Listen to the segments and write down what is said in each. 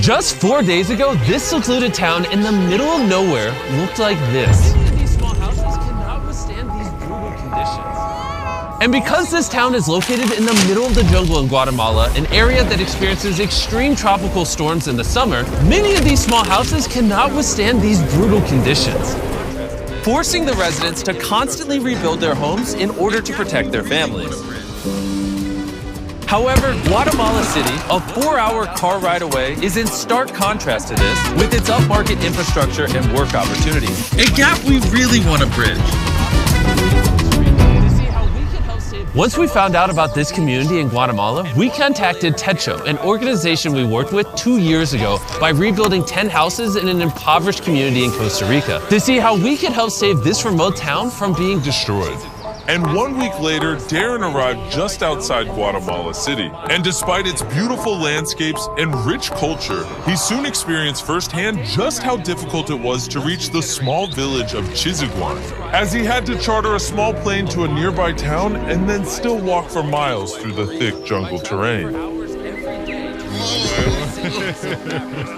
Just 4 days ago, this secluded town in the middle of nowhere looked like this. Many of these small houses cannot withstand these brutal conditions. And because this town is located in the middle of the jungle in Guatemala, an area that experiences extreme tropical storms in the summer, many of these small houses cannot withstand these brutal conditions, forcing the residents to constantly rebuild their homes in order to protect their families. However, Guatemala City, a 4-hour car ride away, is in stark contrast to this, with its upmarket infrastructure and work opportunities. A gap we really want to bridge. Once we found out about this community in Guatemala, we contacted Techo, an organization we worked with 2 years ago by rebuilding 10 houses in an impoverished community in Costa Rica to see how we could help save this remote town from being destroyed. And 1 week later, Darren arrived just outside Guatemala City. And despite its beautiful landscapes and rich culture, he soon experienced firsthand just how difficult it was to reach the small village of Chiziguan, as he had to charter a small plane to a nearby town and then still walk for miles through the thick jungle terrain.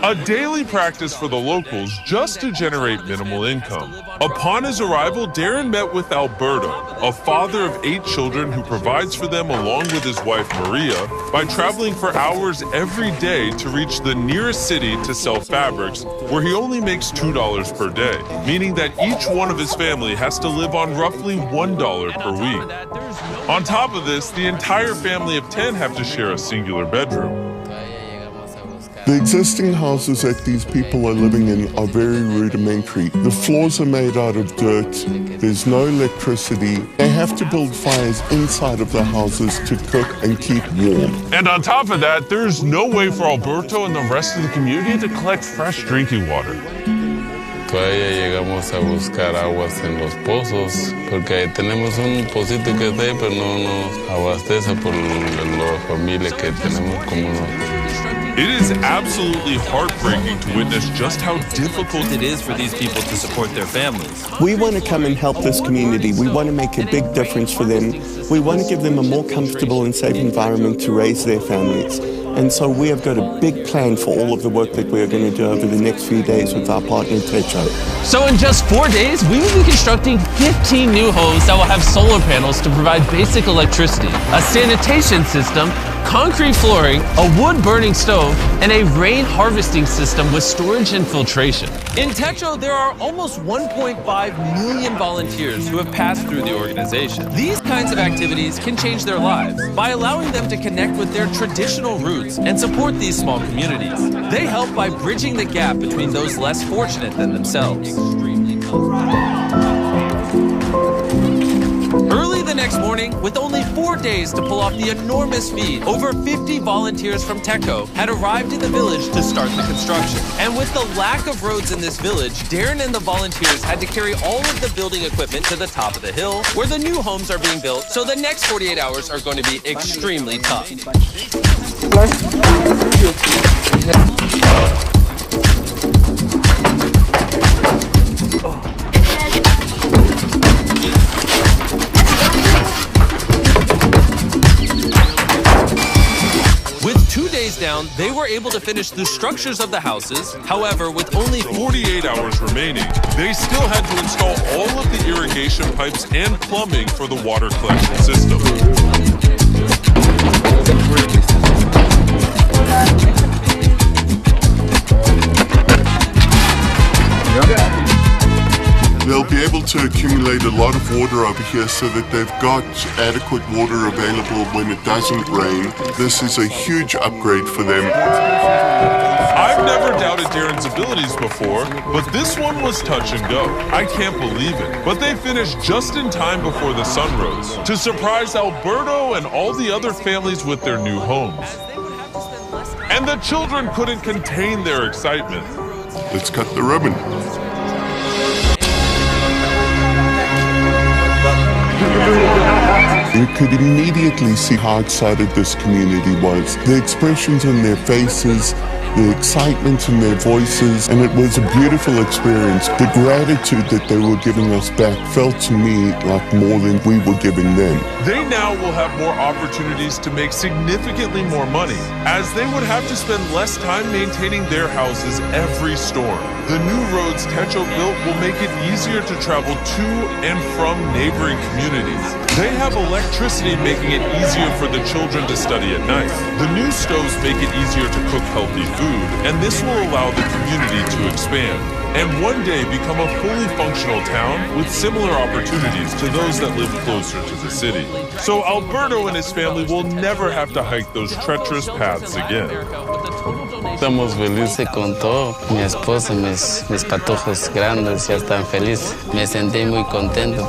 A daily practice for the locals just to generate minimal income. Upon his arrival, Darren met with Alberto, a father of 8 children who provides for them along with his wife Maria by traveling for hours every day to reach the nearest city to sell fabrics, where he only makes $2 per day, meaning that each one of his family has to live on roughly $1 per week. On top of this, the entire family of 10 have to share a singular bedroom. The existing houses that these people are living in are very rudimentary. The floors are made out of dirt. There's no electricity. They have to build fires inside of the houses to cook and keep warm. And on top of that, there's no way for Alberto and the rest of the community to collect fresh drinking water. Todavía llegamos a buscar aguas en los pozos, porque ahí tenemos un pocito que está ahí, pero no nos abastece por la familia que tenemos como nosotros. It is absolutely heartbreaking to witness just how difficult it is for these people to support their families. We want to come and help this community. We want to make a big difference for them. We want to give them a more comfortable and safe environment to raise their families. And so we have got a big plan for all of the work that we are going to do over the next few days with our partner Techo. So in just 4 days, we will be constructing 15 new homes that will have solar panels to provide basic electricity, a sanitation system, concrete flooring, a wood-burning stove, and a rain harvesting system with storage and filtration. In Techo, there are almost 1.5 million volunteers who have passed through the organization. These kinds of activities can change their lives by allowing them to connect with their traditional roots and support these small communities. They help by bridging the gap between those less fortunate than themselves. Early the next morning, with only 4 days to pull off the enormous feat, over 50 volunteers from Techo had arrived in the village to start the construction. And with the lack of roads in this village, Darren and the volunteers had to carry all of the building equipment to the top of the hill, where the new homes are being built, so the next 48 hours are going to be extremely tough. With 2 days down, they were able to finish the structures of the houses. However, with only 48 hours remaining, they still had to install all of the irrigation pipes and plumbing for the water collection system. They'll be able to accumulate a lot of water over here so that they've got adequate water available when it doesn't rain. This is a huge upgrade for them. I've never doubted Darren's abilities before, but this one was touch and go. I can't believe it. But they finished just in time before the sun rose to surprise Alberto and all the other families with their new homes. And the children couldn't contain their excitement. Let's cut the ribbon. You could immediately see how excited this community was. The expressions on their faces, the excitement in their voices, and it was a beautiful experience. The gratitude that they were giving us back felt to me like more than we were giving them. They now will have more opportunities to make significantly more money, as they would have to spend less time maintaining their houses every storm. The new roads Techo built will make it easier to travel to and from neighboring communities. They have electricity, making it easier for the children to study at night. The new stoves make it easier to cook healthy food, and this will allow the community to expand and one day become a fully functional town with similar opportunities to those that live closer to the city. So Alberto and his family will never have to hike those treacherous paths again. Estamos felices con todo. Mi esposa, mis patojos grandes ya están felices. Me sentí muy contento.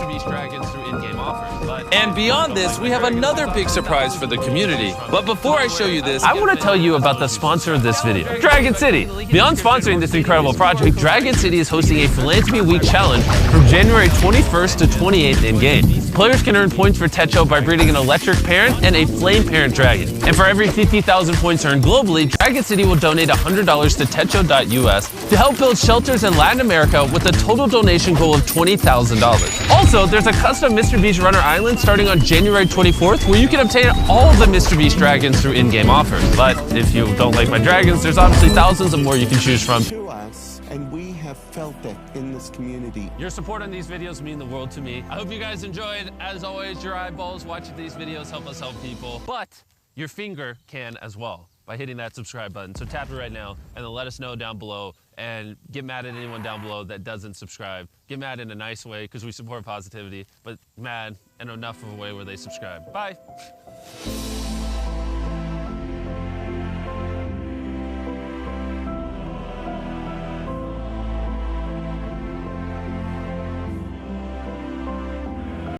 And beyond this, we have another big surprise for the community. But before I show you this, I want to tell you about the sponsor of this video, Dragon City. Beyond sponsoring this incredible project, Dragon City is hosting a Philanthropy Week Challenge from January 21st to 28th in-game. Players can earn points for Techo by breeding an electric parent and a flame parent dragon. And for every 50,000 points earned globally, Dragon City will donate $100 to Techo.us to help build shelters in Latin America with a total donation goal of $20,000. Also, there's a custom Mr. Beast Runner Island starting on January 24th, where you can obtain all the Mr. Beast dragons through in-game offers. But if you don't like my dragons, there's obviously thousands of more you can choose from. To us, and we have felt that in this community. Your support on these videos mean the world to me. I hope you guys enjoyed. As always, your eyeballs watching these videos help us help people, but your finger can as well by hitting that subscribe button. So tap it right now and then let us know down below, and get mad at anyone down below that doesn't subscribe. Get mad in a nice way because we support positivity, but mad in enough of a way where they subscribe. Bye.